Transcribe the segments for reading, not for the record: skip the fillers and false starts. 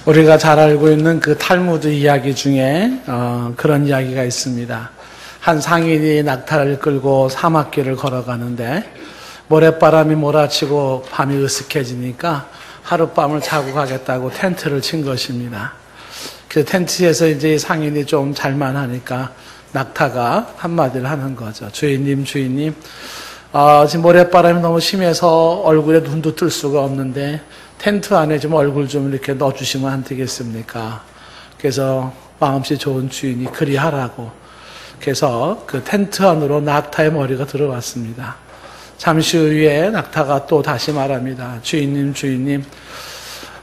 우리가 잘 알고 있는 그 탈무드 이야기 중에 그런 이야기가 있습니다. 한 상인이 낙타를 끌고 사막길을 걸어가는데 모래바람이 몰아치고 밤이 으슥해지니까 하룻밤을 자고 가겠다고 텐트를 친 것입니다. 그 텐트에서 이제 상인이 좀 잘만하니까 낙타가 한마디를 하는 거죠. 주인님, 지금 모래바람이 너무 심해서 얼굴에 눈도 뜰 수가 없는데 텐트 안에 좀 얼굴 좀 이렇게 넣어주시면 안 되겠습니까? 그래서 마음씨 좋은 주인이 그리하라고. 그래서 그 텐트 안으로 낙타의 머리가 들어왔습니다. 잠시 후에 낙타가 또 다시 말합니다. 주인님,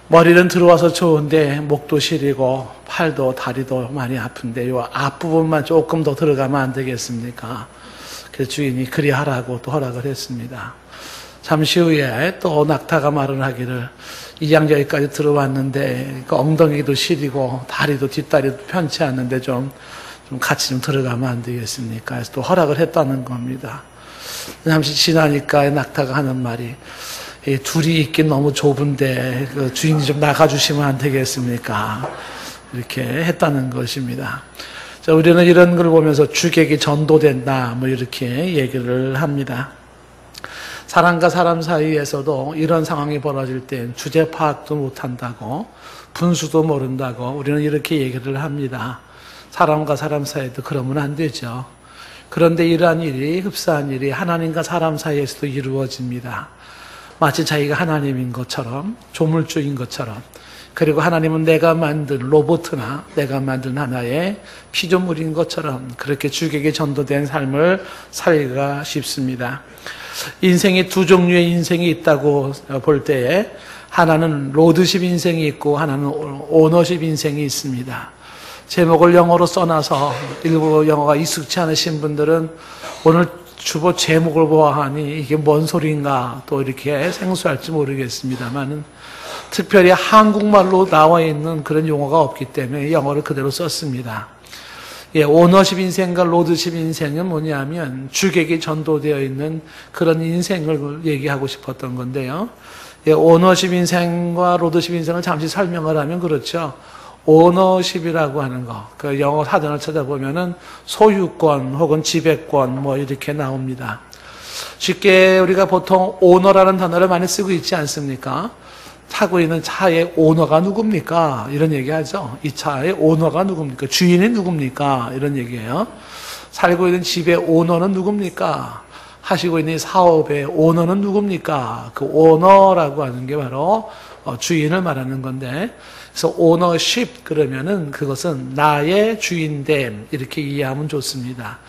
머리는 들어와서 좋은데 목도 시리고 팔도 다리도 많이 아픈데 요 앞부분만 조금 더 들어가면 안 되겠습니까? 그래서 주인이 그리하라고 또 허락을 했습니다. 잠시 후에 또 낙타가 말을 하기를 이장저기까지 들어왔는데 그 엉덩이도 시리고 다리도 뒷다리도 편치 않는데 좀 같이 좀 들어가면 안 되겠습니까? 그래서 또 허락을 했다는 겁니다. 잠시 지나니까 낙타가 하는 말이 둘이 있긴 너무 좁은데 그 주인이 좀 나가주시면 안 되겠습니까? 이렇게 했다는 것입니다. 자, 우리는 이런 걸 보면서 주객이 전도된다 뭐 이렇게 얘기를 합니다. 사람과 사람 사이에서도 이런 상황이 벌어질 땐 주제 파악도 못한다고 분수도 모른다고 우리는 이렇게 얘기를 합니다. 사람과 사람 사이에도 그러면 안 되죠. 그런데 이러한 일이 흡사한 일이 하나님과 사람 사이에서도 이루어집니다. 마치 자기가 하나님인 것처럼 조물주인 것처럼 그리고 하나님은 내가 만든 로봇이나 내가 만든 하나의 피조물인 것처럼 그렇게 주객에 전도된 삶을 살기가 쉽습니다. 인생이 두 종류의 인생이 있다고 볼 때에 하나는 로드십 인생이 있고 하나는 오너십 인생이 있습니다. 제목을 영어로 써놔서 일부 영어가 익숙치 않으신 분들은 오늘 주보 제목을 보아하니 이게 뭔 소리인가 또 이렇게 생소할지 모르겠습니다만 특별히 한국말로 나와 있는 그런 용어가 없기 때문에 영어를 그대로 썼습니다. 오너십 인생과 로드십 인생은 뭐냐면 주객이 전도되어 있는 그런 인생을 얘기하고 싶었던 건데요. 오너십 인생과 로드십 인생을 잠시 설명을 하면 그렇죠. 오너십이라고 하는 거, 그 영어 사전을 찾아보면은 소유권 혹은 지배권 뭐 이렇게 나옵니다. 쉽게 우리가 보통 오너라는 단어를 많이 쓰고 있지 않습니까? 타고 있는 차의 오너가 누굽니까? 이런 얘기하죠. 이 차의 오너가 누굽니까? 주인이 누굽니까? 이런 얘기예요. 살고 있는 집의 오너는 누굽니까? 하시고 있는 사업의 오너는 누굽니까? 그 오너라고 하는 게 바로 주인을 말하는 건데, 그래서 오너십 그러면은 그것은 나의 주인됨 이렇게 이해하면 좋습니다.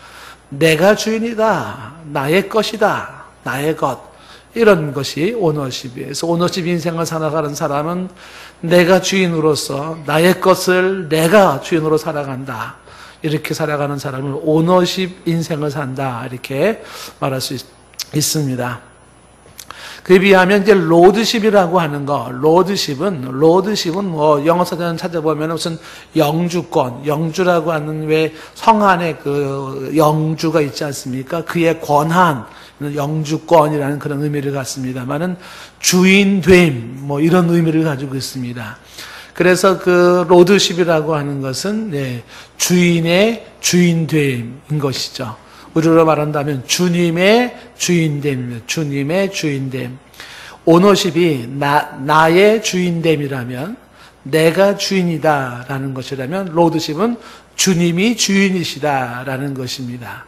내가 주인이다, 나의 것이다, 나의 것. 이런 것이 오너십이에요. 그래서 오너십 인생을 살아가는 사람은 내가 주인으로서 나의 것을 내가 주인으로 살아간다. 이렇게 살아가는 사람을 오너십 인생을 산다. 이렇게 말할 수 있습니다. 그에 비하면 이제 로드십이라고 하는 거, 로드십은 뭐 영어 사전 찾아보면 무슨 영주라고 하는 왜 성 안에 그 영주가 있지 않습니까? 그의 권한, 영주권이라는 그런 의미를 갖습니다만은 주인됨 뭐 이런 의미를 가지고 있습니다. 그래서 그 로드십이라고 하는 것은 주인의 주인됨인 것이죠. 우리로 말한다면 주님의 주인됨입니다. 주님의 주인됨. 오너십이 나의 주인됨이라면 내가 주인이다라는 것이라면 로드십은 주님이 주인이시다라는 것입니다.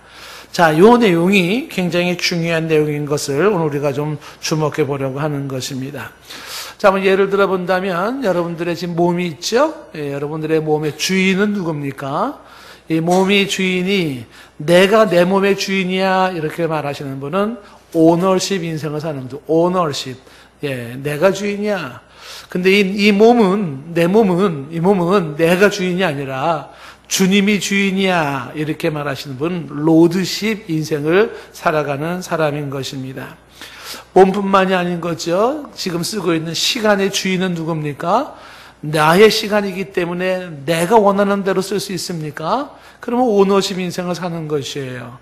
자, 이 내용이 굉장히 중요한 내용인 것을 오늘 우리가 좀 주목해 보려고 하는 것입니다. 자, 한번 예를 들어 본다면 여러분들의 지금 몸이 있죠? 여러분들의 몸의 주인은 누굽니까? 이 몸의 주인이 내가 내 몸의 주인이야 이렇게 말하시는 분은 오너십 인생을 사는 분들. 오너십. 내가 주인이야. 근데 이 몸은 내가 주인이 아니라 주님이 주인이야 이렇게 말하시는 분은 로드십 인생을 살아가는 사람인 것입니다. 몸뿐만이 아닌 거죠. 지금 쓰고 있는 시간의 주인은 누굽니까? 나의 시간이기 때문에 내가 원하는 대로 쓸 수 있습니까? 그러면 오너십 인생을 사는 것이에요.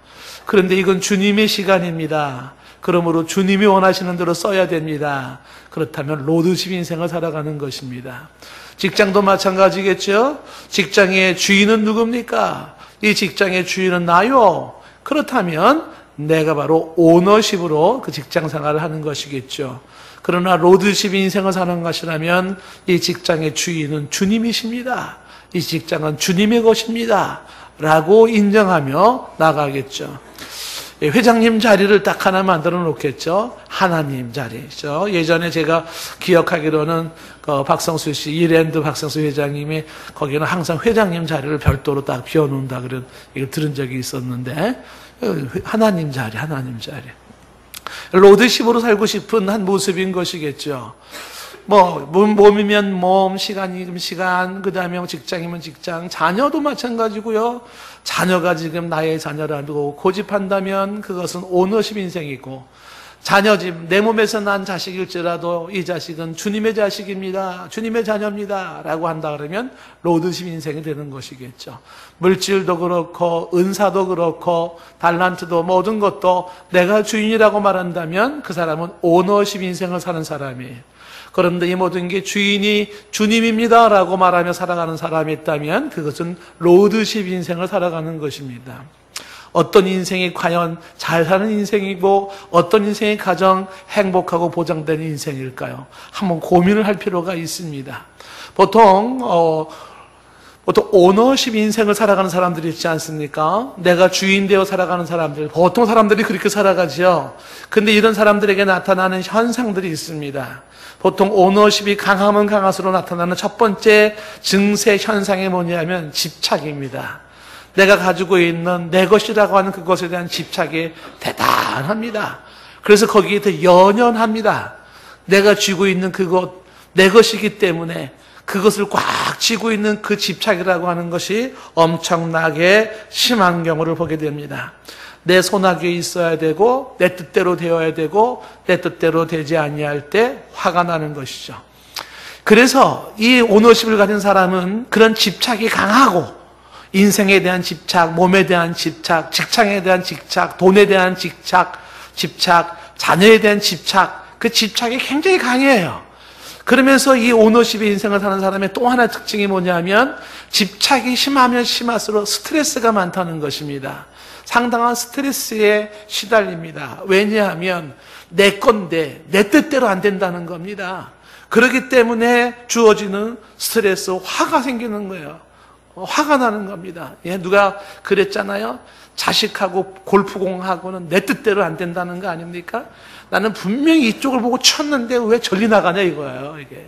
그런데 이건 주님의 시간입니다. 그러므로 주님이 원하시는 대로 써야 됩니다. 그렇다면 로드십 인생을 살아가는 것입니다. 직장도 마찬가지겠죠. 직장의 주인은 누굽니까? 이 직장의 주인은 나요. 그렇다면 내가 바로 오너십으로 그 직장 생활을 하는 것이겠죠. 그러나 로드십 인생을 사는 것이라면 이 직장의 주인은 주님이십니다. 이 직장은 주님의 것입니다. 라고 인정하며 나가겠죠. 회장님 자리를 딱 하나 만들어 놓겠죠. 하나님 자리죠. 예전에 제가 기억하기로는 박성수 씨, 이랜드 박성수 회장님이 거기는 항상 회장님 자리를 별도로 딱 비워놓는다 그런 얘기를 들은 적이 있었는데, 하나님 자리. 로드십으로 살고 싶은 한 모습인 것이겠죠. 몸이면 몸, 시간이면 시간, 그 다음에 직장이면 직장, 자녀도 마찬가지고요. 자녀가 지금 나의 자녀라고 고집한다면 그것은 오너십 인생이고, 자녀집, 내 몸에서 난 자식일지라도 이 자식은 주님의 자식입니다. 주님의 자녀입니다. 라고 한다 그러면 로드십 인생이 되는 것이겠죠. 물질도 그렇고, 은사도 그렇고, 달란트도 모든 것도 내가 주인이라고 말한다면 그 사람은 오너십 인생을 사는 사람이에요. 그런데 이 모든 게 주인이 주님입니다 라고 말하며 살아가는 사람이 있다면 그것은 로드십 인생을 살아가는 것입니다. 어떤 인생이 과연 잘 사는 인생이고 어떤 인생이 가장 행복하고 보장되는 인생일까요? 한번 고민을 할 필요가 있습니다. 보통 오너십 인생을 살아가는 사람들이 있지 않습니까? 내가 주인 되어 살아가는 사람들, 보통 사람들이 그렇게 살아가죠. 근데 이런 사람들에게 나타나는 현상들이 있습니다. 보통 오너십이 강하면 강할수록 나타나는 첫 번째 증세 현상이 뭐냐면 집착입니다. 내가 가지고 있는 내 것이라고 하는 그것에 대한 집착이 대단합니다. 그래서 거기에 더 연연합니다. 내가 쥐고 있는 그것, 내 것이기 때문에 그것을 꽉 쥐고 있는 그 집착이라고 하는 것이 엄청나게 심한 경우를 보게 됩니다. 내 손아귀에 있어야 되고 내 뜻대로 되어야 되고 내 뜻대로 되지 아니할 때 화가 나는 것이죠. 그래서 이 오너십을 가진 사람은 그런 집착이 강하고 인생에 대한 집착, 몸에 대한 집착, 직장에 대한 집착, 돈에 대한 집착, 자녀에 대한 집착, 그 집착이 굉장히 강해요. 그러면서 이 오너십의 인생을 사는 사람의 또 하나의 특징이 뭐냐면 집착이 심하면 심할수록 스트레스가 많다는 것입니다. 상당한 스트레스에 시달립니다. 왜냐하면 내 건데 내 뜻대로 안 된다는 겁니다. 그렇기 때문에 주어지는 스트레스, 화가 생기는 거예요. 화가 나는 겁니다. 누가 그랬잖아요. 자식하고 골프공하고는 내 뜻대로 안 된다는 거 아닙니까? 나는 분명히 이쪽을 보고 쳤는데 왜 저리 나가냐 이거예요. 이게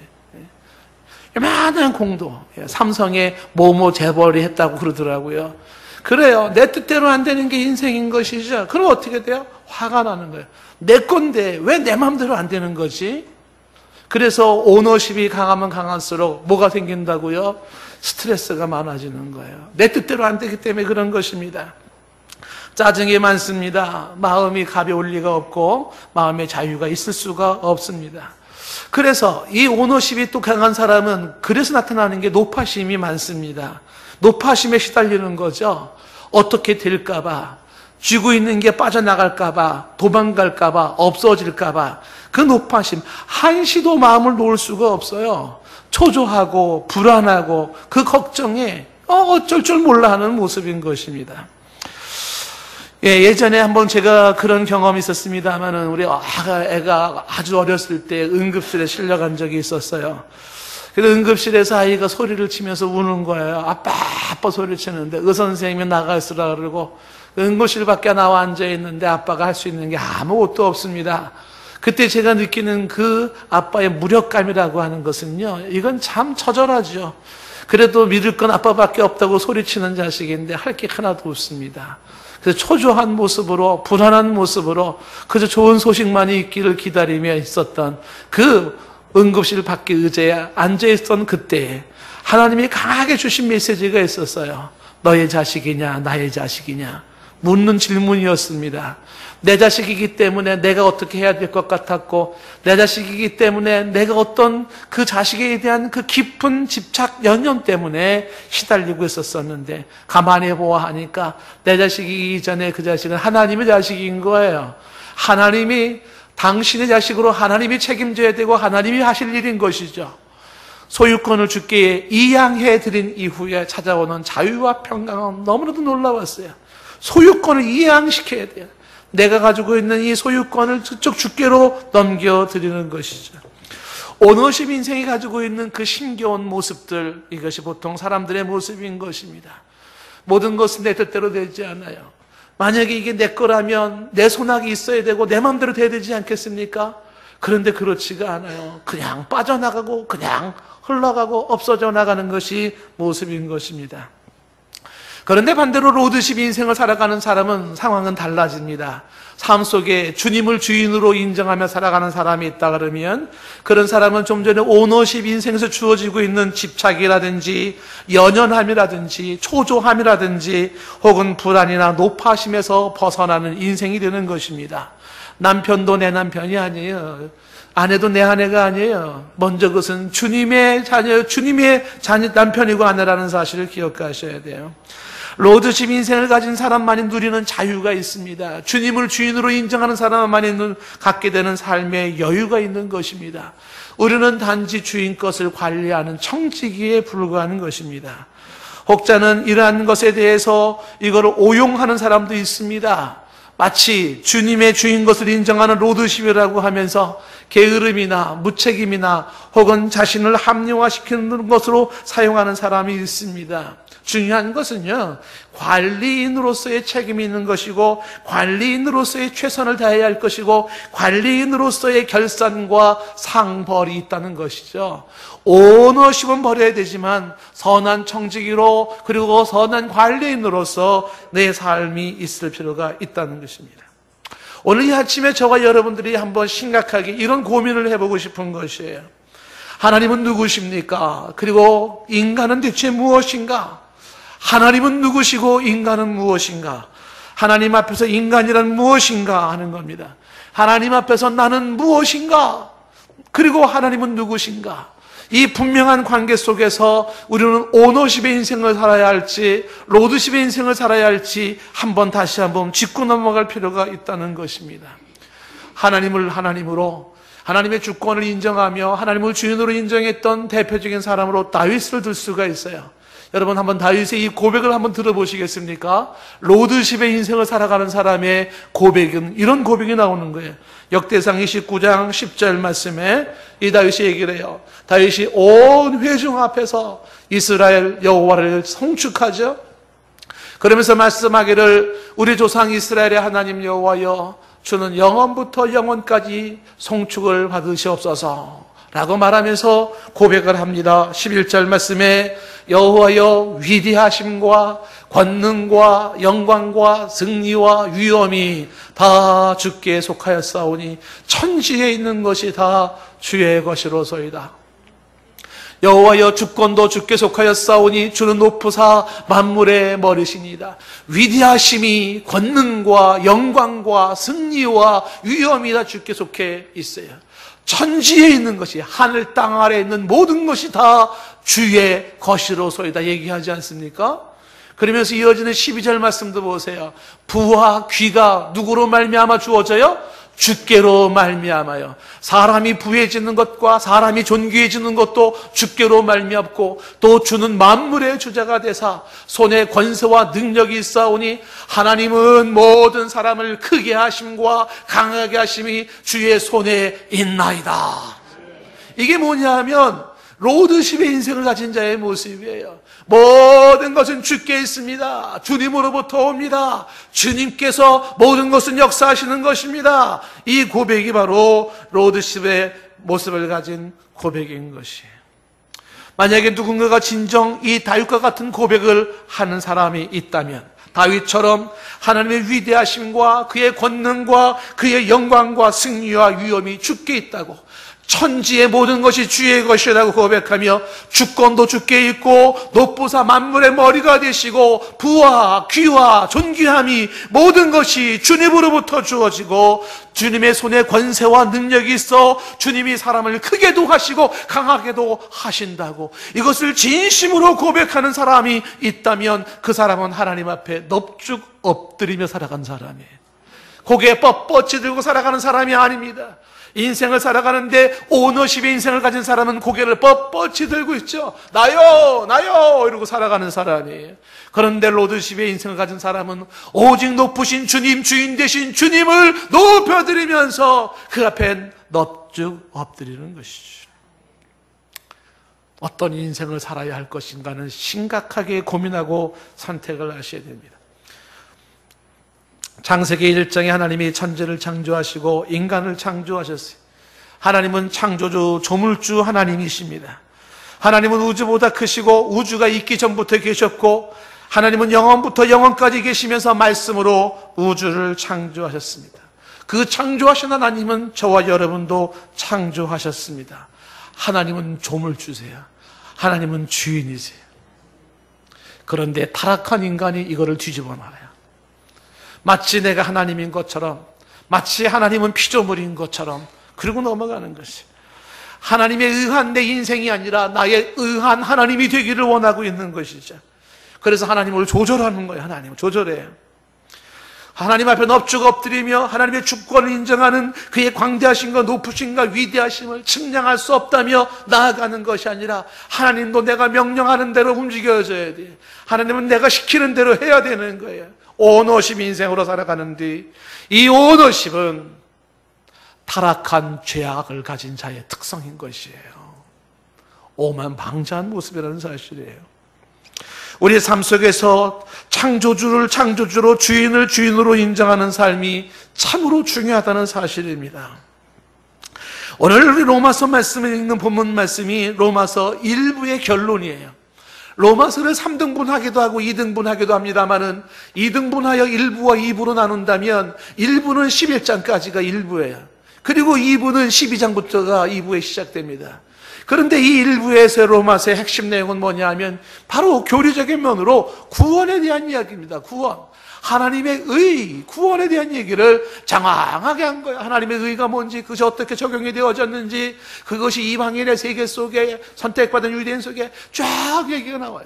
요만한 공도 삼성에 뭐뭐 재벌이 했다고 그러더라고요. 그래요. 내 뜻대로 안 되는 게 인생인 것이죠. 그럼 어떻게 돼요? 화가 나는 거예요. 내 건데 왜 내 마음대로 안 되는 거지? 그래서 오너십이 강하면 강할수록 뭐가 생긴다고요? 스트레스가 많아지는 거예요. 내 뜻대로 안 되기 때문에 그런 것입니다. 짜증이 많습니다. 마음이 가벼울 리가 없고 마음의 자유가 있을 수가 없습니다. 그래서 이 오너십이 또 강한 사람은 그래서 나타나는 게 노파심이 많습니다. 노파심에 시달리는 거죠. 어떻게 될까 봐, 쥐고 있는 게 빠져나갈까 봐, 도망갈까 봐, 없어질까 봐, 그 노파심, 한시도 마음을 놓을 수가 없어요. 초조하고 불안하고 그 걱정에 어쩔 줄 몰라 하는 모습인 것입니다. 예전에 한번 제가 그런 경험이 있었습니다만은 우리 애가 아주 어렸을 때 응급실에 실려간 적이 있었어요. 그래서 응급실에서 아이가 소리를 치면서 우는 거예요. 아빠 소리를 치는데 의사선생님이 나가 있으라 그러고 응급실 밖에 나와 앉아 있는데 아빠가 할 수 있는 게 아무것도 없습니다. 그때 제가 느끼는 그 아빠의 무력감이라고 하는 것은요, 이건 참 처절하죠. 그래도 믿을 건 아빠밖에 없다고 소리치는 자식인데 할 게 하나도 없습니다. 그래서 초조한 모습으로, 불안한 모습으로 그저 좋은 소식만이 있기를 기다리며 있었던 그 응급실 밖에 의자에 앉아있던 그때에 하나님이 강하게 주신 메시지가 있었어요. 너의 자식이냐 나의 자식이냐 묻는 질문이었습니다. 내 자식이기 때문에 내가 어떻게 해야 될 것 같았고, 내 자식이기 때문에 내가 어떤 그 자식에 대한 그 깊은 집착, 연연 때문에 시달리고 있었었는데 가만히 보아하니까 내 자식이기 전에 그 자식은 하나님의 자식인 거예요. 하나님이 당신의 자식으로 하나님이 책임져야 되고 하나님이 하실 일인 것이죠. 소유권을 주께 이양해 드린 이후에 찾아오는 자유와 평강은 너무나도 놀라웠어요. 소유권을 이양시켜야 돼요. 내가 가지고 있는 이 소유권을 그쪽 주께로 넘겨드리는 것이죠. 오너십 인생이 가지고 있는 그 힘겨운 모습들, 이것이 보통 사람들의 모습인 것입니다. 모든 것은 내 뜻대로 되지 않아요. 만약에 이게 내 거라면 내 손아귀 있어야 되고 내 마음대로 돼야 되지 않겠습니까? 그런데 그렇지가 않아요. 그냥 빠져나가고 그냥 흘러가고 없어져 나가는 것이 모습인 것입니다. 그런데 반대로 로드십 인생을 살아가는 사람은 상황은 달라집니다. 삶 속에 주님을 주인으로 인정하며 살아가는 사람이 있다 그러면 그런 사람은 좀 전에 오너십 인생에서 주어지고 있는 집착이라든지 연연함이라든지 초조함이라든지 혹은 불안이나 노파심에서 벗어나는 인생이 되는 것입니다. 남편도 내 남편이 아니에요. 아내도 내 아내가 아니에요. 먼저 그것은 주님의 자녀, 주님의 남편이고 아내라는 사실을 기억하셔야 돼요. 로드십 인생을 가진 사람만이 누리는 자유가 있습니다. 주님을 주인으로 인정하는 사람만이 갖게 되는 삶의 여유가 있는 것입니다. 우리는 단지 주인 것을 관리하는 청지기에 불과한 것입니다. 혹자는 이러한 것에 대해서 이거를 오용하는 사람도 있습니다. 마치 주님의 주인 것을 인정하는 로드십이라고 하면서 게으름이나 무책임이나 혹은 자신을 합리화시키는 것으로 사용하는 사람이 있습니다. 중요한 것은요, 관리인으로서의 책임이 있는 것이고 관리인으로서의 최선을 다해야 할 것이고 관리인으로서의 결산과 상벌이 있다는 것이죠. 오너십은 버려야 되지만 선한 청지기로 그리고 선한 관리인으로서 내 삶이 있을 필요가 있다는 것입니다. 오늘 이 아침에 저와 여러분들이 한번 심각하게 이런 고민을 해보고 싶은 것이에요. 하나님은 누구십니까? 그리고 인간은 대체 무엇인가? 하나님은 누구시고 인간은 무엇인가? 하나님 앞에서 인간이란 무엇인가 하는 겁니다. 하나님 앞에서 나는 무엇인가? 그리고 하나님은 누구신가? 이 분명한 관계 속에서 우리는 오너십의 인생을 살아야 할지 로드십의 인생을 살아야 할지 다시 한번 짚고 넘어갈 필요가 있다는 것입니다. 하나님을 하나님으로 하나님의 주권을 인정하며 하나님을 주인으로 인정했던 대표적인 사람으로 다윗을 들 수가 있어요. 여러분 한번 다윗의 이 고백을 한번 들어보시겠습니까? 로드십의 인생을 살아가는 사람의 고백은 이런 고백이 나오는 거예요. 역대상 29장 10절 말씀에 이 다윗이 얘기를 해요. 다윗이 온 회중 앞에서 이스라엘 여호와를 송축하죠. 그러면서 말씀하기를 우리 조상 이스라엘의 하나님 여호와여 주는 영원부터 영원까지 송축을 받으시옵소서 라고 말하면서 고백을 합니다. 11절 말씀에 여호와여 위대하심과 권능과 영광과 승리와 위엄이 다 주께 속하였사오니 천지에 있는 것이 다 주의 것이로소이다. 여호와여 주권도 주께 속하였사오니 주는 높으사 만물의 머리시니이다. 위대하심이 권능과 영광과 승리와 위엄이 다 주께 속해 있어요. 천지에 있는 것이 하늘 땅 아래에 있는 모든 것이 다 주의 것이로소이다 얘기하지 않습니까? 그러면서 이어지는 12절 말씀도 보세요. 부와 귀가 누구로 말미암아 주어져요? 주께로 말미암아요. 사람이 부해지는 것과 사람이 존귀해지는 것도 주께로 말미암고 또 주는 만물의 주자가 되사 손에 권세와 능력이 있사오니 하나님은 모든 사람을 크게 하심과 강하게 하심이 주의 손에 있나이다. 이게 뭐냐면 로드십의 인생을 가진 자의 모습이에요. 모든 것은 주께 있습니다. 주님으로부터 옵니다. 주님께서 모든 것은 역사하시는 것입니다. 이 고백이 바로 로드십의 모습을 가진 고백인 것이에요. 만약에 누군가가 진정 이 다윗과 같은 고백을 하는 사람이 있다면 다윗처럼 하나님의 위대하심과 그의 권능과 그의 영광과 승리와 위엄이 주께 있다고 천지의 모든 것이 주의 것이라고 고백하며 주권도 주께 있고 높으사 만물의 머리가 되시고 부와 귀와 존귀함이 모든 것이 주님으로부터 주어지고 주님의 손에 권세와 능력이 있어 주님이 사람을 크게도 하시고 강하게도 하신다고 이것을 진심으로 고백하는 사람이 있다면 그 사람은 하나님 앞에 넙죽 엎드리며 살아간 사람이에요. 고개 뻣뻣이 들고 살아가는 사람이 아닙니다. 인생을 살아가는데 오너십의 인생을 가진 사람은 고개를 뻣뻣이 들고 있죠. 나요 나요 이러고 살아가는 사람이에요. 그런데 로드십의 인생을 가진 사람은 오직 높으신 주님, 주인 되신 주님을 높여드리면서 그 앞에 넙죽 엎드리는 것이죠. 어떤 인생을 살아야 할 것인가는 심각하게 고민하고 선택을 하셔야 됩니다. 창세기 1장에 하나님이 천지를 창조하시고 인간을 창조하셨어요. 하나님은 창조주, 조물주 하나님이십니다. 하나님은 우주보다 크시고 우주가 있기 전부터 계셨고 하나님은 영원부터 영원까지 계시면서 말씀으로 우주를 창조하셨습니다. 그 창조하신 하나님은 저와 여러분도 창조하셨습니다. 하나님은 조물주세요. 하나님은 주인이세요. 그런데 타락한 인간이 이거를 뒤집어 놔요. 마치 내가 하나님인 것처럼, 마치 하나님은 피조물인 것처럼 그리고 넘어가는 것이, 하나님에 의한 내 인생이 아니라 나에 의한 하나님이 되기를 원하고 있는 것이죠. 그래서 하나님을 조절하는 거예요. 하나님을 조절해요. 하나님 앞에 넙죽 엎드리며 하나님의 주권을 인정하는 그의 광대하신과 높으신과 위대하심을 측량할 수 없다며 나아가는 것이 아니라 하나님도 내가 명령하는 대로 움직여져야 돼. 하나님은 내가 시키는 대로 해야 되는 거예요. 오너십 인생으로 살아가는데 이 오너십은 타락한 죄악을 가진 자의 특성인 것이에요. 오만방자한 모습이라는 사실이에요. 우리 삶 속에서 창조주를 창조주로, 주인을 주인으로 인정하는 삶이 참으로 중요하다는 사실입니다. 오늘 우리 로마서 말씀을 읽는 본문 말씀이 로마서 1부의 결론이에요. 로마서를 3등분하기도 하고 2등분하기도 합니다만은 2등분하여 1부와 2부로 나눈다면 1부는 11장까지가 1부예요. 그리고 2부는 12장부터가 2부에 시작됩니다. 그런데 이 1부에서 로마서의 핵심 내용은 뭐냐 하면 바로 교리적인 면으로 구원에 대한 이야기입니다. 구원. 하나님의 의, 구원에 대한 얘기를 장황하게 한 거예요. 하나님의 의가 뭔지, 그것이 어떻게 적용이 되어졌는지, 그것이 이방인의 세계 속에, 선택받은 유대인 속에 쫙 얘기가 나와요.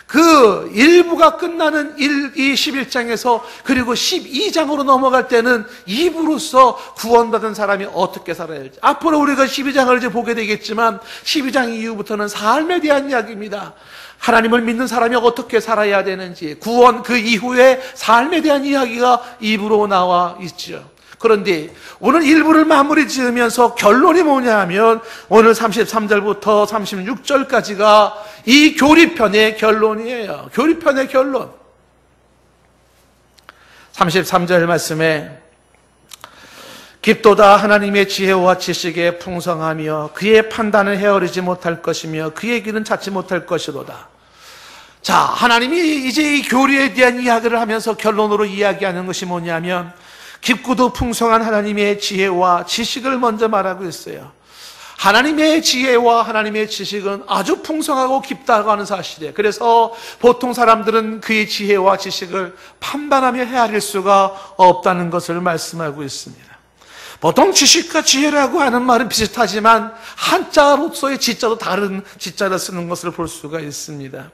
그 1부가 끝나는 11장에서 그리고 12장으로 넘어갈 때는 2부로서 구원받은 사람이 어떻게 살아야 할지, 앞으로 우리가 12장을 이제 보게 되겠지만 12장 이후부터는 삶에 대한 이야기입니다. 하나님을 믿는 사람이 어떻게 살아야 되는지, 구원 그 이후의 삶에 대한 이야기가 2부로 나와 있죠. 그런데 오늘 1부를 마무리 지으면서 결론이 뭐냐 하면 오늘 33절부터 36절까지가 이 교리편의 결론이에요. 교리편의 결론. 33절 말씀에 깊도다 하나님의 지혜와 지식에 풍성하며 그의 판단을 헤아리지 못할 것이며 그의 길은 찾지 못할 것이로다. 자, 하나님이 이제 이 교리에 대한 이야기를 하면서 결론으로 이야기하는 것이 뭐냐면 깊고도 풍성한 하나님의 지혜와 지식을 먼저 말하고 있어요. 하나님의 지혜와 하나님의 지식은 아주 풍성하고 깊다고 하는 사실이에요. 그래서 보통 사람들은 그의 지혜와 지식을 판단하며 헤아릴 수가 없다는 것을 말씀하고 있습니다. 보통 지식과 지혜라고 하는 말은 비슷하지만 한자로서의 지자도 다른 지자를 쓰는 것을 볼 수가 있습니다.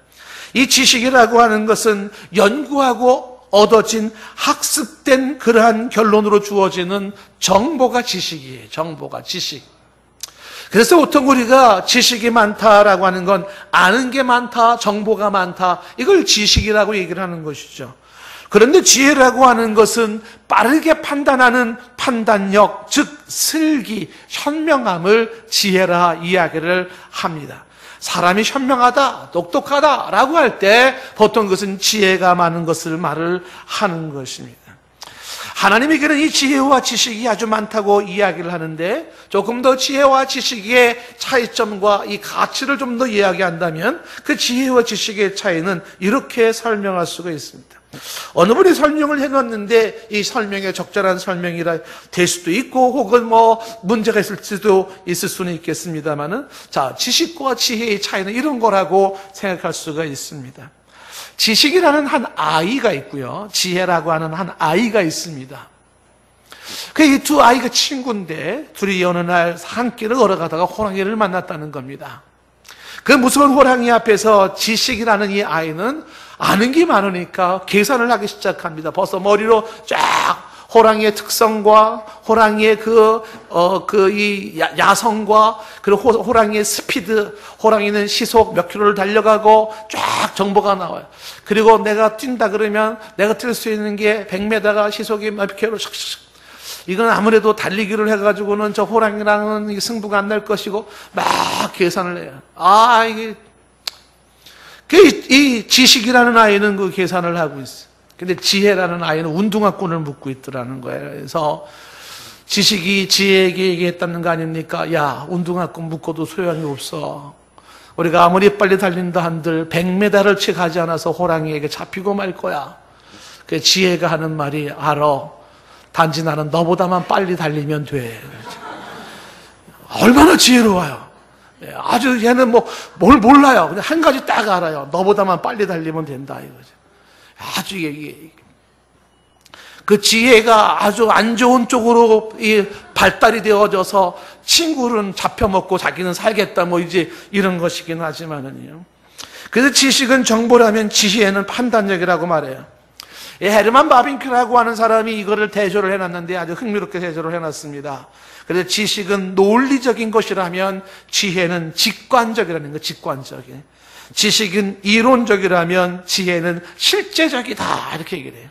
이 지식이라고 하는 것은 연구하고 얻어진 학습된 그러한 결론으로 주어지는 정보가 지식이에요. 정보가 지식. 그래서 보통 우리가 지식이 많다라고 하는 건 아는 게 많다, 정보가 많다, 이걸 지식이라고 얘기를 하는 것이죠. 그런데 지혜라고 하는 것은 빠르게 판단하는 판단력, 즉 슬기, 현명함을 지혜라 이야기를 합니다. 사람이 현명하다, 똑똑하다라고 할 때 보통 그것은 지혜가 많은 것을 말을 하는 것입니다. 하나님에게는 이 지혜와 지식이 아주 많다고 이야기를 하는데 조금 더 지혜와 지식의 차이점과 이 가치를 좀 더 이야기한다면 그 지혜와 지식의 차이는 이렇게 설명할 수가 있습니다. 어느 분이 설명을 해놨는데 이 설명에 적절한 설명이라 될 수도 있고 혹은 문제가 있을 수는 있겠습니다만은 자, 지식과 지혜의 차이는 이런 거라고 생각할 수가 있습니다. 지식이라는 한 아이가 있고요, 지혜라고 하는 한 아이가 있습니다. 이 두 아이가 친구인데 둘이 어느 날 한 길을 걸어가다가 호랑이를 만났다는 겁니다. 그 무서운 호랑이 앞에서 지식이라는 이 아이는 아는 게 많으니까 계산을 하기 시작합니다. 벌써 머리로 쫙 호랑이의 특성과 호랑이의 야성과 그리고 호랑이의 스피드, 호랑이는 시속 몇 킬로를 달려가고 쫙 정보가 나와요. 그리고 내가 뛴다 그러면 내가 뛸 수 있는 게 100m가 시속이 몇 킬로 샥샥. 이건 아무래도 달리기를 해가지고는 저 호랑이랑은 승부가 안 날 것이고 막 계산을 해요. 이 지식이라는 아이는 그 계산을 하고 있어요. 근데 지혜라는 아이는 운동화끈을 묶고 있더라는 거예요. 그래서 지식이 지혜에게 얘기했다는 거 아닙니까? 야, 운동화끈 묶어도 소용이 없어. 우리가 아무리 빨리 달린다 한들 100m를 채 가지 않아서 호랑이에게 잡히고 말 거야. 그 지혜가 하는 말이 알아. 단지 나는 너보다만 빨리 달리면 돼. 얼마나 지혜로워요. 아주 얘는 뭘 몰라요. 그냥 한 가지 딱 알아요. 너보다만 빨리 달리면 된다 이거죠. 아주 그 지혜가 아주 안 좋은 쪽으로 발달이 되어져서 친구는 잡혀먹고 자기는 살겠다 이제 이런 것이긴 하지만은요. 그래서 지식은 정보라면 지혜는 판단력이라고 말해요. 헤르만 바빙크라고 하는 사람이 이거를 대조를 해놨는데 아주 흥미롭게 대조를 해놨습니다. 그래서 지식은 논리적인 것이라면 지혜는 직관적이라는 거, 직관적인. 지식은 이론적이라면 지혜는 실제적이다. 이렇게 얘기를 해요.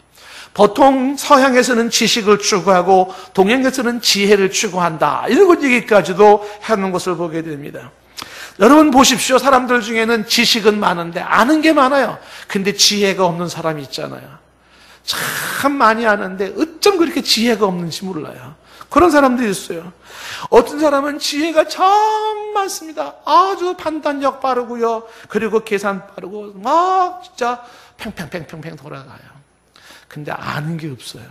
보통 서양에서는 지식을 추구하고 동양에서는 지혜를 추구한다. 이런 얘기까지도 하는 것을 보게 됩니다. 여러분 보십시오. 사람들 중에는 지식은 많은데 아는 게 많아요. 근데 지혜가 없는 사람이 있잖아요. 참 많이 아는데 어쩜 그렇게 지혜가 없는지 몰라요. 그런 사람들이 있어요. 어떤 사람은 지혜가 참 많습니다. 아주 판단력 빠르고요. 그리고 계산 빠르고 막 진짜 팽팽팽팽 돌아가요. 근데 아는 게 없어요.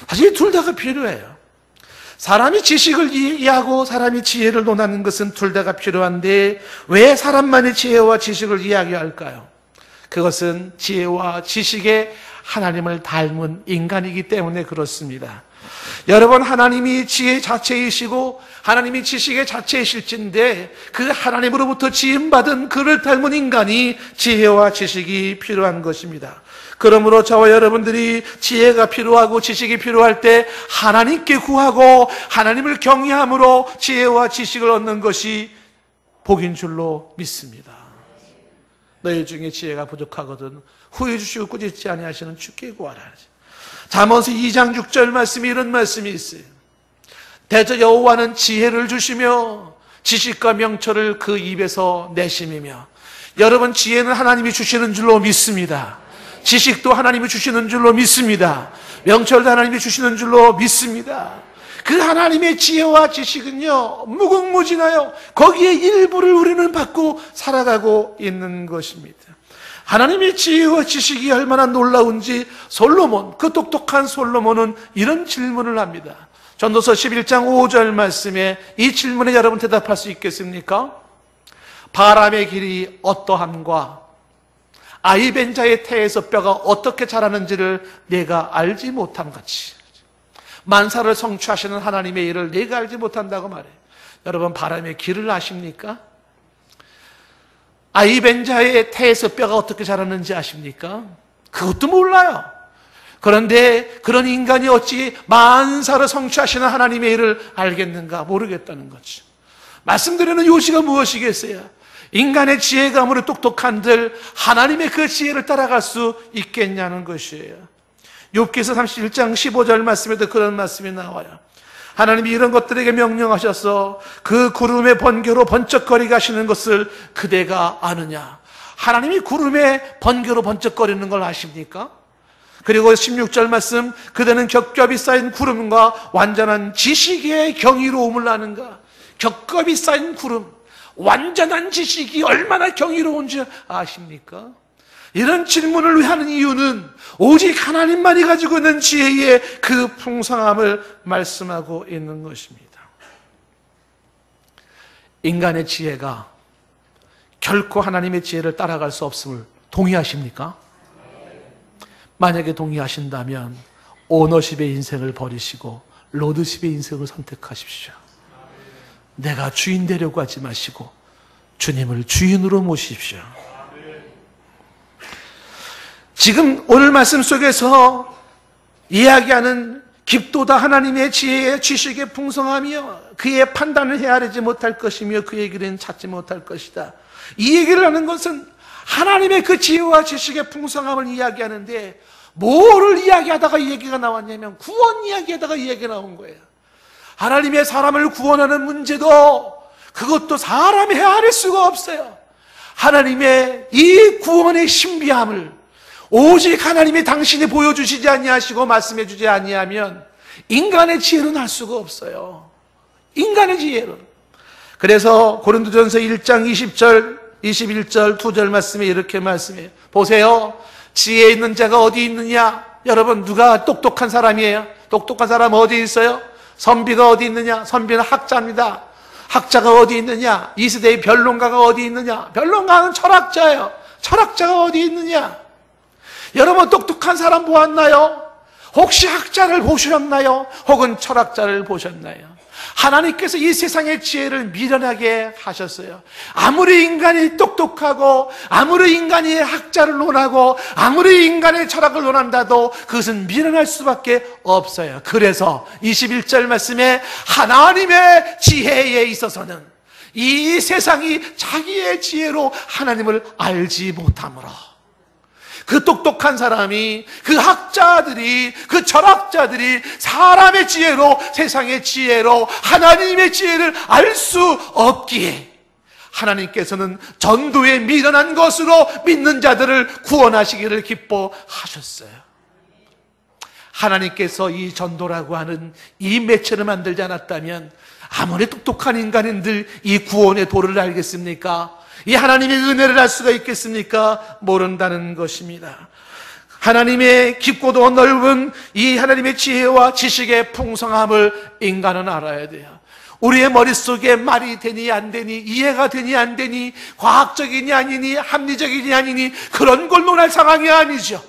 사실 둘 다가 필요해요. 사람이 지식을 이해하고 사람이 지혜를 논하는 것은 둘 다가 필요한데 왜 사람만이 지혜와 지식을 이야기할까요? 그것은 지혜와 지식에 하나님을 닮은 인간이기 때문에 그렇습니다. 여러분, 하나님이 지혜 자체이시고 하나님이 지식의 자체이실진데 그 하나님으로부터 지음받은 그를 닮은 인간이 지혜와 지식이 필요한 것입니다. 그러므로 저와 여러분들이 지혜가 필요하고 지식이 필요할 때 하나님께 구하고 하나님을 경외함으로 지혜와 지식을 얻는 것이 복인 줄로 믿습니다. 너희 중에 지혜가 부족하거든 후회 주시고 꾸짖지 아니하시는 주께 구하라. 잠언서 2장 6절 말씀이 이런 말씀이 있어요. 대저 여호와는 지혜를 주시며 지식과 명철을 그 입에서 내심이며. 여러분, 지혜는 하나님이 주시는 줄로 믿습니다. 지식도 하나님이 주시는 줄로 믿습니다. 명철도 하나님이 주시는 줄로 믿습니다. 그 하나님의 지혜와 지식은요, 무궁무진하여 거기에 일부를 우리는 받고 살아가고 있는 것입니다. 하나님의 지혜와 지식이 얼마나 놀라운지 솔로몬, 그 똑똑한 솔로몬은 이런 질문을 합니다. 전도서 11장 5절 말씀에 이 질문에 여러분 대답할 수 있겠습니까? 바람의 길이 어떠함과 아이벤자의 태에서 뼈가 어떻게 자라는지를 내가 알지 못함같이. 만사를 성취하시는 하나님의 일을 내가 알지 못한다고 말해요. 여러분, 바람의 길을 아십니까? 아이벤자의 태에서 뼈가 어떻게 자라는지 아십니까? 그것도 몰라요. 그런데 그런 인간이 어찌 만사를 성취하시는 하나님의 일을 알겠는가? 모르겠다는 거죠. 말씀드리는 요지가 무엇이겠어요? 인간의 지혜가 아무리 똑똑한들 하나님의 그 지혜를 따라갈 수 있겠냐는 것이에요. 욥기서 31장 15절 말씀에도 그런 말씀이 나와요. 하나님이 이런 것들에게 명령하셔서 그 구름의 번개로 번쩍거리게 하시는 것을 그대가 아느냐. 하나님이 구름의 번개로 번쩍거리는 걸 아십니까? 그리고 16절 말씀, 그대는 겹겹이 쌓인 구름과 완전한 지식의 경이로움을 아는가. 겹겹이 쌓인 구름, 완전한 지식이 얼마나 경이로운지 아십니까? 이런 질문을 하는 이유는 오직 하나님만이 가지고 있는 지혜의 그 풍성함을 말씀하고 있는 것입니다. 인간의 지혜가 결코 하나님의 지혜를 따라갈 수 없음을 동의하십니까? 만약에 동의하신다면 오너십의 인생을 버리시고 로드십의 인생을 선택하십시오. 내가 주인 되려고 하지 마시고 주님을 주인으로 모십시오. 지금 오늘 말씀 속에서 이야기하는 깊도다 하나님의 지혜의 지식의 풍성함이여 그의 판단을 헤아리지 못할 것이며 그의 길은 찾지 못할 것이다. 이 얘기를 하는 것은 하나님의 그 지혜와 지식의 풍성함을 이야기하는데 뭐를 이야기하다가 이 얘기가 나왔냐면 구원 이야기하다가 이 얘기가 나온 거예요. 하나님의 사람을 구원하는 문제도 그것도 사람이 헤아릴 수가 없어요. 하나님의 이 구원의 신비함을 오직 하나님이 당신이 보여주시지 아니하시고 말씀해 주지 아니하면 인간의 지혜로는 할 수가 없어요. 인간의 지혜로. 그래서 고린도전서 1장 20절 21절 2절 말씀에 이렇게 말씀해요. 보세요. 지혜 있는 자가 어디 있느냐? 여러분 누가 똑똑한 사람이에요? 똑똑한 사람 어디 있어요? 선비가 어디 있느냐? 선비는 학자입니다. 학자가 어디 있느냐? 이 시대의 변론가가 어디 있느냐? 변론가는 철학자예요. 철학자가 어디 있느냐? 여러분 똑똑한 사람 보았나요? 혹시 학자를 보셨나요? 혹은 철학자를 보셨나요? 하나님께서 이 세상의 지혜를 미련하게 하셨어요. 아무리 인간이 똑똑하고 아무리 인간이 학자를 논하고 아무리 인간의 철학을 논한다도 그것은 미련할 수밖에 없어요. 그래서 21절 말씀에 하나님의 지혜에 있어서는 이 세상이 자기의 지혜로 하나님을 알지 못하므로 그 똑똑한 사람이 그 학자들이 그 철학자들이 사람의 지혜로 세상의 지혜로 하나님의 지혜를 알 수 없기에 하나님께서는 전도에 미련한 것으로 믿는 자들을 구원하시기를 기뻐하셨어요. 하나님께서 이 전도라고 하는 이 매체를 만들지 않았다면 아무리 똑똑한 인간인들 이 구원의 도를 알겠습니까? 이 하나님의 은혜를 알 수가 있겠습니까? 모른다는 것입니다. 하나님의 깊고도 넓은 이 하나님의 지혜와 지식의 풍성함을 인간은 알아야 돼요. 우리의 머릿속에 말이 되니 안 되니 이해가 되니 안 되니 과학적이니 아니니 합리적이니 아니니 그런 걸 논할 상황이 아니죠.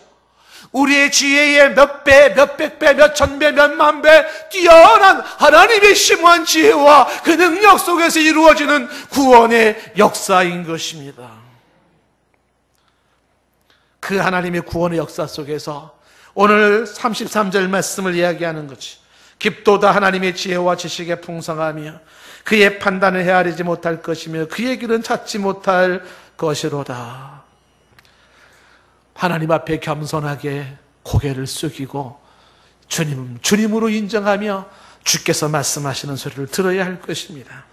우리의 지혜의 몇 배, 몇백 배, 몇천 배, 몇만 배 뛰어난 하나님의 심오한 지혜와 그 능력 속에서 이루어지는 구원의 역사인 것입니다. 그 하나님의 구원의 역사 속에서 오늘 33절 말씀을 이야기하는 거지. 깊도다 하나님의 지혜와 지식의 풍성하며 그의 판단을 헤아리지 못할 것이며 그의 길은 찾지 못할 것이로다. 하나님 앞에 겸손하게 고개를 숙이고 주님으로 인정하며 주께서 말씀하시는 소리를 들어야 할 것입니다.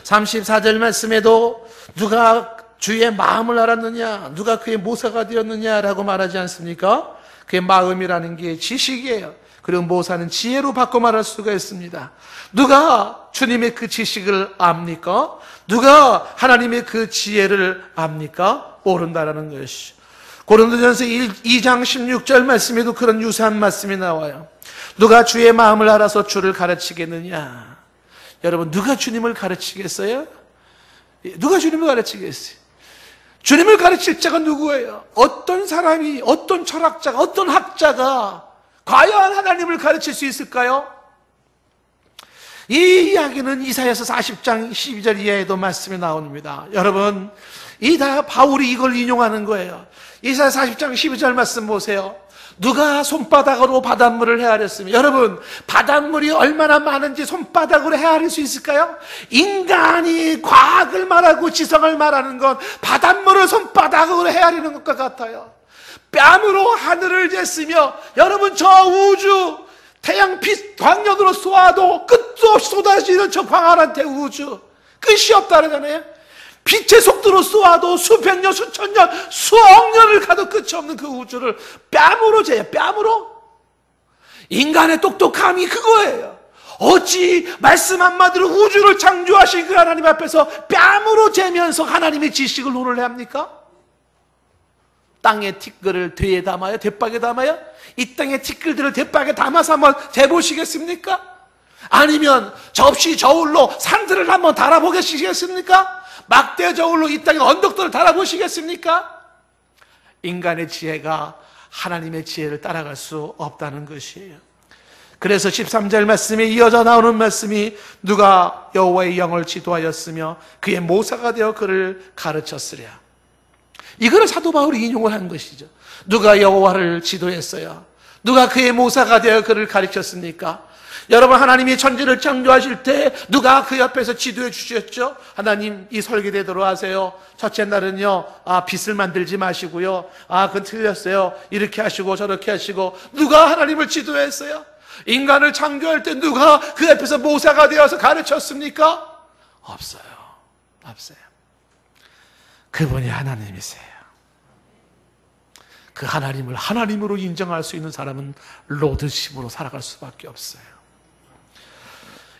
34절 말씀에도 누가 주의 마음을 알았느냐, 누가 그의 모사가 되었느냐라고 말하지 않습니까? 그의 마음이라는 게 지식이에요. 그리고 모사는 지혜로 바꿔 말할 수가 있습니다. 누가 주님의 그 지식을 압니까? 누가 하나님의 그 지혜를 압니까? 모른다라는 것이죠. 고린도전서 2장 16절 말씀에도 그런 유사한 말씀이 나와요. 누가 주의 마음을 알아서 주를 가르치겠느냐? 여러분 누가 주님을 가르치겠어요? 누가 주님을 가르치겠어요? 주님을 가르칠 자가 누구예요? 어떤 사람이, 어떤 철학자가, 어떤 학자가 과연 하나님을 가르칠 수 있을까요? 이 이야기는 이사야서 40장 12절 이하에도 말씀이 나옵니다. 여러분 이 다 바울이 이걸 인용하는 거예요. 이사야 40장 12절 말씀 보세요. 누가 손바닥으로 바닷물을 헤아렸으며, 여러분 바닷물이 얼마나 많은지 손바닥으로 헤아릴 수 있을까요? 인간이 과학을 말하고 지성을 말하는 건 바닷물을 손바닥으로 헤아리는 것과 같아요. 뺨으로 하늘을 쟀으며, 여러분 저 우주 태양빛 광년으로 쏘아도 끝도 없이 쏟아지는 저 광활한 대우주 끝이 없다 그러잖아요. 빛의 속도로 쏘아도 수백 년, 수천 년, 수억 년을 가도 끝이 없는 그 우주를 뺨으로 재요. 뺨으로. 인간의 똑똑함이 그거예요. 어찌 말씀 한마디로 우주를 창조하신 그 하나님 앞에서 뺨으로 재면서 하나님의 지식을 논을 합니까? 땅의 티끌을 되에 담아요? 대박에 담아요? 이 땅의 티끌들을 대박에 담아서 한번 재보시겠습니까? 아니면 접시 저울로 산들을 한번 달아보시겠습니까? 막대 저울로 이 땅의 언덕들을 달아보시겠습니까? 인간의 지혜가 하나님의 지혜를 따라갈 수 없다는 것이에요. 그래서 13절 말씀에 이어져 나오는 말씀이 누가 여호와의 영을 지도하였으며 그의 모사가 되어 그를 가르쳤으랴. 이거를 사도 바울이 인용을 한 것이죠. 누가 여호와를 지도했어요? 누가 그의 모사가 되어 그를 가르쳤습니까? 여러분, 하나님이 천지를 창조하실 때 누가 그 옆에서 지도해 주셨죠? 하나님, 이 설계대로 하세요. 첫째 날은요, 빛을 만들지 마시고요. 그건 틀렸어요. 이렇게 하시고 저렇게 하시고. 누가 하나님을 지도했어요? 인간을 창조할 때 누가 그 옆에서 모사가 되어서 가르쳤습니까? 없어요. 없어요. 그분이 하나님이세요. 그 하나님을 하나님으로 인정할 수 있는 사람은 로드십으로 살아갈 수밖에 없어요.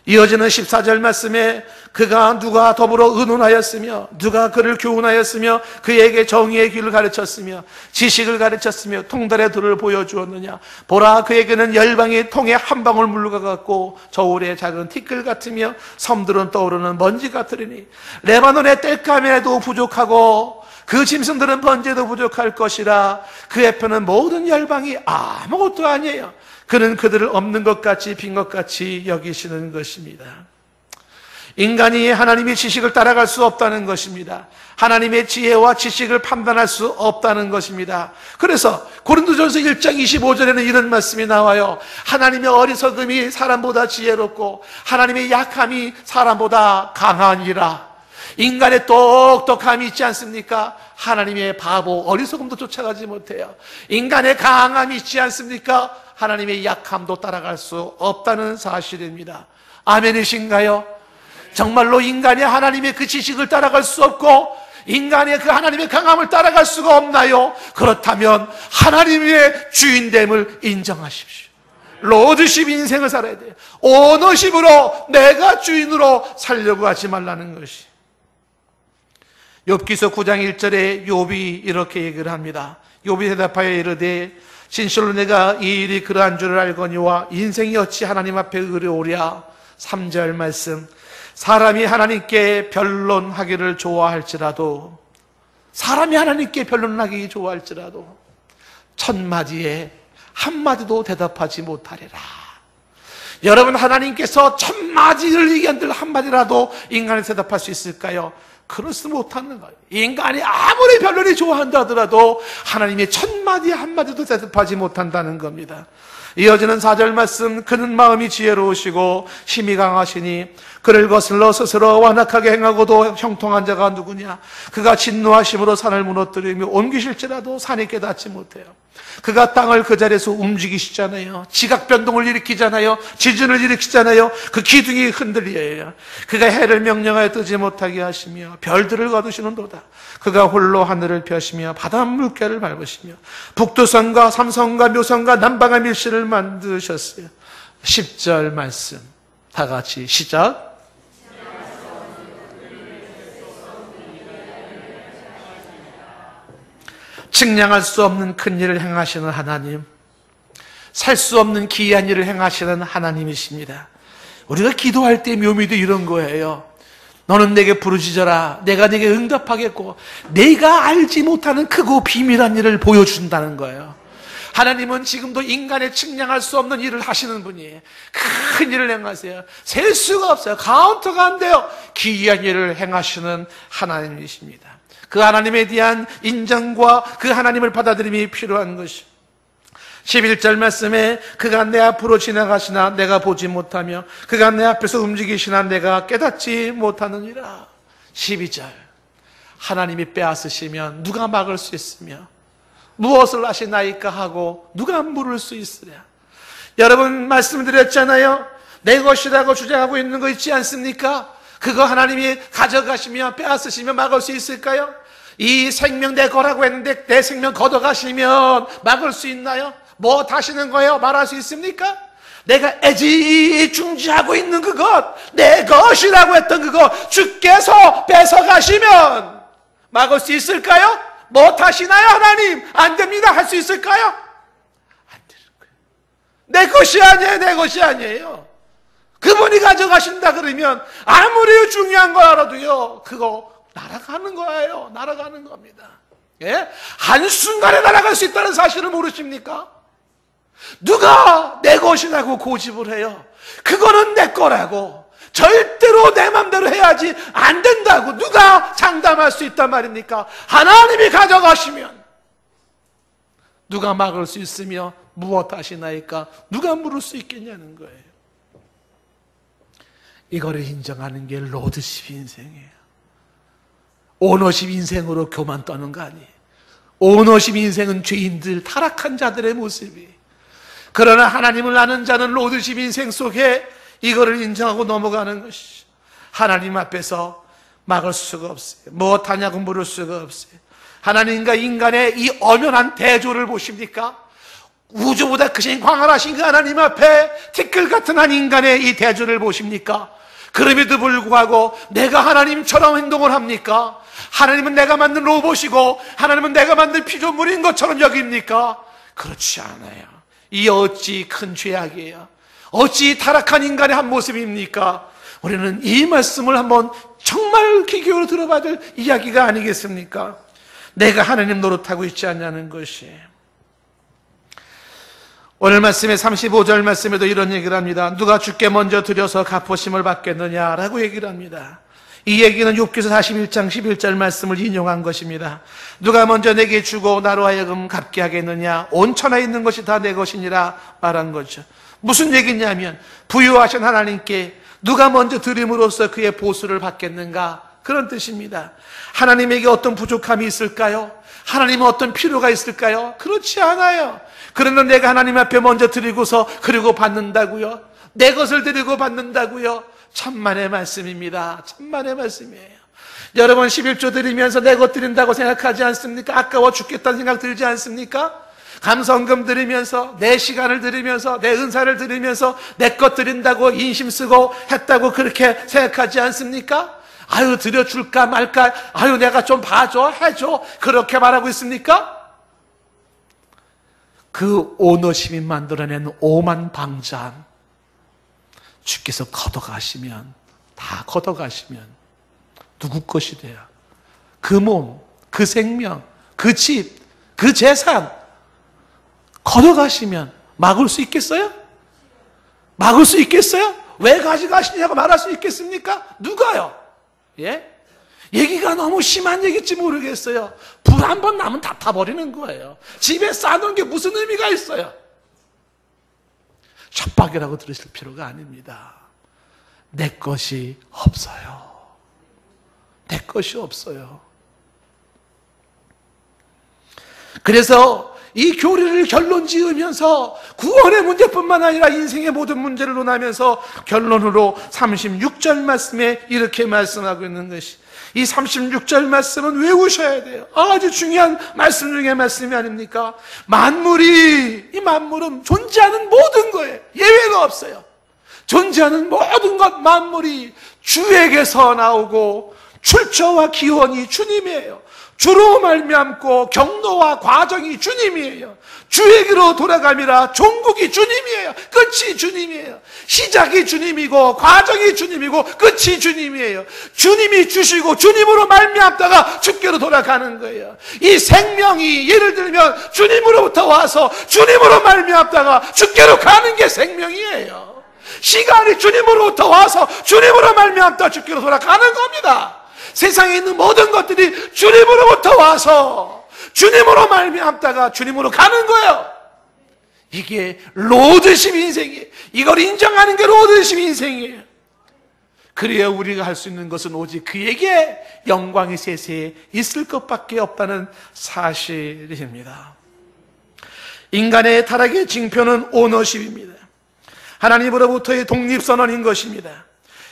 이어지는 14절 말씀에 그가 누가 더불어 의논하였으며 누가 그를 교훈하였으며 그에게 정의의 길을 가르쳤으며 지식을 가르쳤으며 통달의 도를 보여주었느냐. 보라, 그에게는 열방의 통에 한 방울 물과 같고 저울의 작은 티끌 같으며 섬들은 떠오르는 먼지 같으리니 레바논의 땔감에도 부족하고 그 짐승들은 번제도 부족할 것이라. 그의 편은 모든 열방이 아무것도 아니에요. 그는 그들을 없는 것 같이 빈 것 같이 여기시는 것입니다. 인간이 하나님의 지식을 따라갈 수 없다는 것입니다. 하나님의 지혜와 지식을 판단할 수 없다는 것입니다. 그래서 고린도전서 1장 25절에는 이런 말씀이 나와요. 하나님의 어리석음이 사람보다 지혜롭고 하나님의 약함이 사람보다 강하니라. 인간의 똑똑함이 있지 않습니까? 하나님의 바보 어리석음도 쫓아가지 못해요. 인간의 강함이 있지 않습니까? 하나님의 약함도 따라갈 수 없다는 사실입니다. 아멘이신가요? 정말로 인간이 하나님의 그 지식을 따라갈 수 없고 인간의 그 하나님의 강함을 따라갈 수가 없나요? 그렇다면 하나님의 주인됨을 인정하십시오. 로드십 인생을 살아야 돼요. 오너십으로, 내가 주인으로 살려고 하지 말라는 것이. 욥기서 9장 1절에 욥이 이렇게 얘기를 합니다. 욥이 대답하여 이르되 진실로 내가 이 일이 그러한 줄을 알거니와 인생이 어찌 하나님 앞에 의로우랴. 3절 말씀, 사람이 하나님께 변론하기를 좋아할지라도, 사람이 하나님께 변론하기 좋아할지라도 천마디에 한마디도 대답하지 못하리라. 여러분, 하나님께서 천마디를 얘기한들 한마디라도 인간이 대답할 수 있을까요? 그렇지 못하는 거예요. 인간이 아무리 변론이 좋아한다 하더라도 하나님의 천마디 한마디도 대답하지 못한다는 겁니다. 이어지는 4절 말씀, 그는 마음이 지혜로우시고 힘이 강하시니 그를 거슬러 스스로 완악하게 행하고도 형통한 자가 누구냐. 그가 진노하심으로 산을 무너뜨리며 옮기실지라도 산이 깨닫지 못해요. 그가 땅을 그 자리에서 움직이시잖아요. 지각 변동을 일으키잖아요. 지진을 일으키잖아요. 그 기둥이 흔들려요. 그가 해를 명령하여 뜨지 못하게 하시며 별들을 거두시는도다. 그가 홀로 하늘을 펴시며 바다 물결을 밟으시며 북두성과 삼성과 묘성과 남방의 밀실을 만드셨어요. 10절 말씀 다 같이 시작. 측량할 수 없는 큰 일을 행하시는 하나님, 살 수 없는 기이한 일을 행하시는 하나님이십니다. 우리가 기도할 때 묘미도 이런 거예요. 너는 내게 부르짖어라. 내가 내게 응답하겠고, 내가 알지 못하는 크고 비밀한 일을 보여준다는 거예요. 하나님은 지금도 인간의 측량할 수 없는 일을 하시는 분이에요. 큰 일을 행하세요. 셀 수가 없어요. 카운터가 안 돼요. 기이한 일을 행하시는 하나님이십니다. 그 하나님에 대한 인정과 그 하나님을 받아들임이 필요한 것이. 11절 말씀에 그가 내 앞으로 지나가시나 내가 보지 못하며 그가 내 앞에서 움직이시나 내가 깨닫지 못하느니라. 12절, 하나님이 빼앗으시면 누가 막을 수 있으며 무엇을 하시나이까 하고 누가 물을 수 있으랴. 여러분, 말씀드렸잖아요. 내 것이라고 주장하고 있는 거 있지 않습니까? 그거 하나님이 가져가시며 빼앗으시면 막을 수 있을까요? 이 생명 내 거라고 했는데 내 생명 걷어가시면 막을 수 있나요? 뭐 하시는 거예요? 말할 수 있습니까? 내가 애지중지하고 있는 그것, 내 것이라고 했던 그것 주께서 뺏어가시면 막을 수 있을까요? 뭐 하시나요? 하나님 안 됩니다. 할 수 있을까요? 안 되는 거예요. 내 것이 아니에요. 내 것이 아니에요. 그분이 가져가신다 그러면 아무리 중요한 거 알아도요, 그거 날아가는 거예요. 날아가는 겁니다. 예? 한순간에 날아갈 수 있다는 사실을 모르십니까? 누가 내 것이라고 고집을 해요? 그거는 내 거라고. 절대로 내 맘대로 해야지 안 된다고 누가 장담할 수 있단 말입니까? 하나님이 가져가시면 누가 막을 수 있으며 무엇 하시나이까? 누가 물을 수 있겠냐는 거예요. 이거를 인정하는 게 로드십 인생이에요. 오너십 인생으로 교만 떠는 거 아니에요. 오너십 인생은 죄인들, 타락한 자들의 모습이에요. 그러나 하나님을 아는 자는 로드십 인생 속에 이거를 인정하고 넘어가는 것이죠. 하나님 앞에서 막을 수가 없어요. 무엇하냐고 물을 수가 없어요. 하나님과 인간의 이 엄연한 대조를 보십니까? 우주보다 크신 광활하신 그 하나님 앞에 티끌 같은 한 인간의 이 대조를 보십니까? 그럼에도 불구하고 내가 하나님처럼 행동을 합니까? 하나님은 내가 만든 로봇이고 하나님은 내가 만든 피조물인 것처럼 여깁니까? 그렇지 않아요. 이 어찌 큰 죄악이에요. 어찌 타락한 인간의 한 모습입니까? 우리는 이 말씀을 한번 정말 귀 기울여 들어봐야 될 이야기가 아니겠습니까? 내가 하나님 노릇하고 있지 않냐는 것이. 오늘 말씀의 35절 말씀에도 이런 얘기를 합니다. 누가 주께 먼저 드려서 갚으심을 받겠느냐라고 얘기를 합니다. 이 얘기는 욥기서 41장 11절 말씀을 인용한 것입니다. 누가 먼저 내게 주고 나로 하여금 갚게 하겠느냐? 온 천하에 있는 것이 다 내 것이니라 말한 거죠. 무슨 얘기냐면 부유하신 하나님께 누가 먼저 드림으로써 그의 보수를 받겠는가? 그런 뜻입니다. 하나님에게 어떤 부족함이 있을까요? 하나님은 어떤 필요가 있을까요? 그렇지 않아요. 그러면 내가 하나님 앞에 먼저 드리고서 그리고 받는다고요? 내 것을 드리고 받는다고요? 천만의 말씀입니다. 천만의 말씀이에요. 여러분 11조 드리면서 내 것 드린다고 생각하지 않습니까? 아까워 죽겠다는 생각 들지 않습니까? 감성금 드리면서 내 시간을 드리면서 내 은사를 드리면서 내 것 드린다고 인심 쓰고 했다고 그렇게 생각하지 않습니까? 아유 드려줄까 말까, 아유 내가 좀 봐줘 해줘, 그렇게 말하고 있습니까? 그 오너심이 만들어낸 오만 방장 주께서 걷어가시면, 다 걷어가시면 누구 것이 돼요? 그 몸, 그 생명, 그 집, 그 재산 걷어가시면 막을 수 있겠어요? 막을 수 있겠어요? 왜 가져가시냐고 말할 수 있겠습니까? 누가요? 예? 얘기가 너무 심한 얘기일지 모르겠어요. 불 한 번 나면 다 타버리는 거예요. 집에 쌓아놓은 게 무슨 의미가 있어요? 협박이라고 들으실 필요가 아닙니다. 내 것이 없어요. 내 것이 없어요. 그래서 이 교리를 결론 지으면서 구원의 문제뿐만 아니라 인생의 모든 문제를 논하면서 결론으로 36절 말씀에 이렇게 말씀하고 있는 것이, 이 36절 말씀은 외우셔야 돼요. 아주 중요한 말씀 중에 말씀이 아닙니까? 이 만물은 존재하는 모든 거예요. 예외가 없어요. 존재하는 모든 것, 만물이 주에게서 나오고 출처와 기원이 주님이에요. 주로 말미암고 경로와 과정이 주님이에요. 주에게로 돌아감이라 종국이 주님이에요. 끝이 주님이에요. 시작이 주님이고 과정이 주님이고 끝이 주님이에요. 주님이 주시고 주님으로 말미암다가 주께로 돌아가는 거예요. 이 생명이 예를 들면 주님으로부터 와서 주님으로 말미암다가 주께로 가는 게 생명이에요. 시간이 주님으로부터 와서 주님으로 말미암다 주께로 돌아가는 겁니다. 세상에 있는 모든 것들이 주님으로부터 와서 주님으로 말미암다가 주님으로 가는 거예요. 이게 로드십 인생이에요. 이걸 인정하는 게 로드십 인생이에요. 그래야 우리가 할 수 있는 것은 오직 그에게 영광이 세세에 있을 것밖에 없다는 사실입니다. 인간의 타락의 징표는 오너십입니다. 하나님으로부터의 독립선언인 것입니다.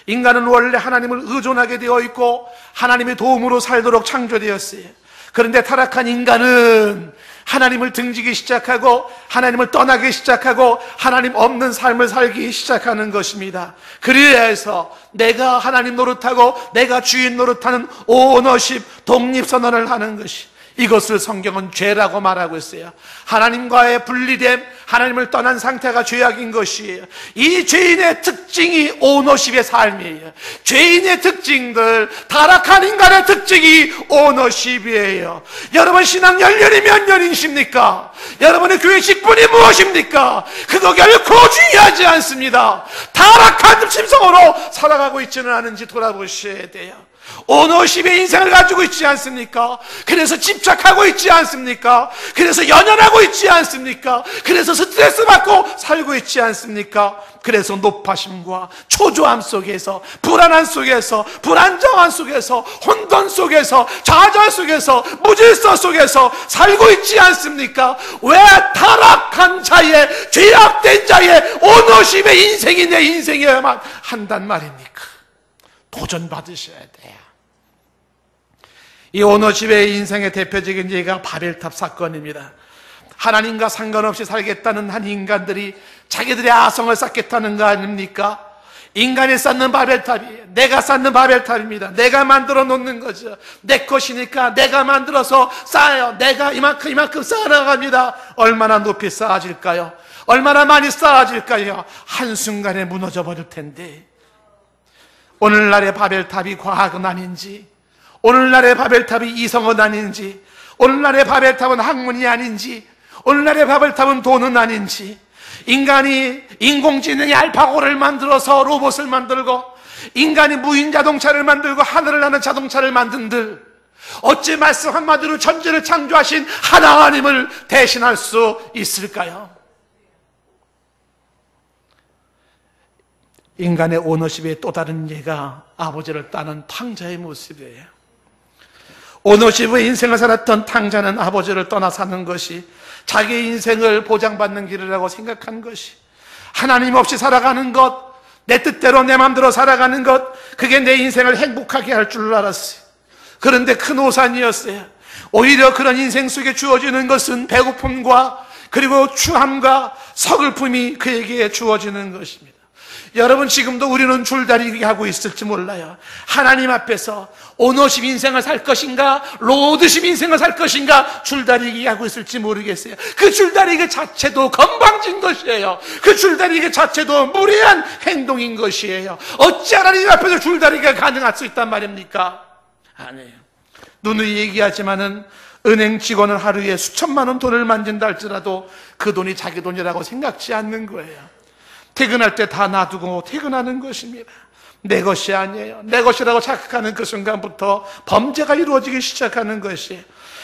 인간은 원래 하나님을 의존하게 되어 있고 하나님의 도움으로 살도록 창조되었어요. 그런데 타락한 인간은 하나님을 등지기 시작하고 하나님을 떠나기 시작하고 하나님 없는 삶을 살기 시작하는 것입니다. 그래서 내가 하나님 노릇하고 내가 주인 노릇하는 오너십, 독립선언을 하는 것이, 이것을 성경은 죄라고 말하고 있어요. 하나님과의 분리됨, 하나님을 떠난 상태가 죄악인 것이에요. 이 죄인의 특징이 오너십의 삶이에요. 죄인의 특징들, 타락한 인간의 특징이 오너십이에요. 여러분 신앙 연륜이 몇 년이십니까? 여러분의 교회 직분이 무엇입니까? 그거 결코 중요하지 않습니다. 타락한 심성으로 살아가고 있지는 않은지 돌아보셔야 돼요. 오너십의 인생을 가지고 있지 않습니까? 그래서 집착하고 있지 않습니까? 그래서 연연하고 있지 않습니까? 그래서 스트레스 받고 살고 있지 않습니까? 그래서 높아심과 초조함 속에서, 불안한 속에서, 불안정한 속에서, 혼돈 속에서, 좌절 속에서, 무질서 속에서 살고 있지 않습니까? 왜 타락한 자의, 죄악된 자의 오너십의 인생이 내 인생이어야만 한단 말입니까? 도전받으셔야 돼요. 이 오너십의 인생의 대표적인 예가 바벨탑 사건입니다. 하나님과 상관없이 살겠다는 한 인간들이 자기들의 아성을 쌓겠다는 거 아닙니까? 인간이 쌓는 바벨탑이에요. 내가 쌓는 바벨탑입니다. 내가 만들어 놓는 거죠. 내 것이니까 내가 만들어서 쌓아요. 내가 이만큼 쌓아나갑니다. 얼마나 높이 쌓아질까요? 얼마나 많이 쌓아질까요? 한순간에 무너져 버릴 텐데, 오늘날의 바벨탑이 과학은 아닌지, 오늘날의 바벨탑이 이성은 아닌지, 오늘날의 바벨탑은 학문이 아닌지, 오늘날의 바벨탑은 돈은 아닌지, 인간이 인공지능의 알파고를 만들어서 로봇을 만들고, 인간이 무인 자동차를 만들고 하늘을 나는 자동차를 만든들, 어찌 말씀 한마디로 천지를 창조하신 하나님을 대신할 수 있을까요? 인간의 오너십의 또 다른 예가 아버지를 따는 탕자의 모습이에요. 오너십의 인생을 살았던 탕자는 아버지를 떠나 사는 것이 자기의 인생을 보장받는 길이라고 생각한 것이, 하나님 없이 살아가는 것, 내 뜻대로 내 마음대로 살아가는 것, 그게 내 인생을 행복하게 할 줄 알았어요. 그런데 큰 오산이었어요. 오히려 그런 인생 속에 주어지는 것은 배고픔과 그리고 추함과 서글픔이 그에게 주어지는 것입니다. 여러분, 지금도 우리는 줄다리기 하고 있을지 몰라요. 하나님 앞에서 오너십 인생을 살 것인가, 로드십 인생을 살 것인가, 줄다리기 하고 있을지 모르겠어요. 그 줄다리기 자체도 건방진 것이에요. 그 줄다리기 자체도 무례한 행동인 것이에요. 어찌 하나님 앞에서 줄다리기가 가능할 수 있단 말입니까? 아니에요. 누누이 얘기하지만은 은행 직원은 하루에 수천만 원 돈을 만진다 할지라도 그 돈이 자기 돈이라고 생각지 않는 거예요. 퇴근할 때 다 놔두고 퇴근하는 것입니다. 내 것이 아니에요. 내 것이라고 착각하는 그 순간부터 범죄가 이루어지기 시작하는 것이,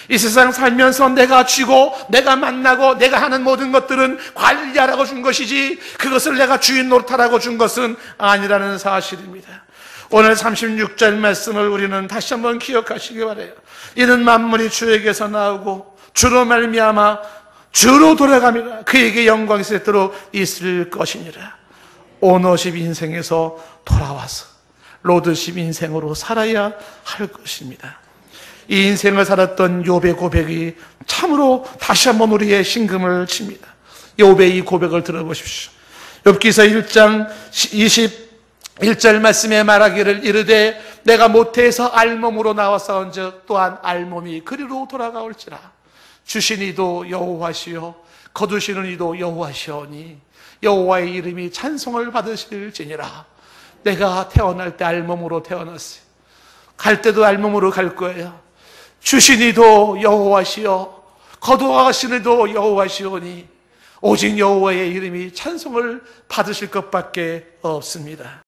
이 세상 살면서 내가 쥐고 내가 만나고 내가 하는 모든 것들은 관리하라고 준 것이지 그것을 내가 주인 노릇하라고 준 것은 아니라는 사실입니다. 오늘 36절 말씀을 우리는 다시 한번 기억하시기 바라요. 이는 만물이 주에게서 나오고 주로 말미암아 주로 돌아가미라. 그에게 영광이 세도록 있을 것이니라. 오너십 인생에서 돌아와서 로드십 인생으로 살아야 할 것입니다. 이 인생을 살았던 욥의 고백이 참으로 다시 한번 우리의 심금을 칩니다. 욥의 이 고백을 들어보십시오. 욥기서 1장 21절 말씀에 말하기를 이르되 내가 모태에서 알몸으로 나와싸운즉 또한 알몸이 그리로 돌아가올지라. 주신 이도 여호와시요 거두시는 이도 여호와시오니 여호와의 이름이 찬송을 받으실지니라. 내가 태어날 때 알몸으로 태어났어요. 갈 때도 알몸으로 갈 거예요. 주신 이도 여호와시요 거두어가신 이도 여호와시오니 오직 여호와의 이름이 찬송을 받으실 것밖에 없습니다.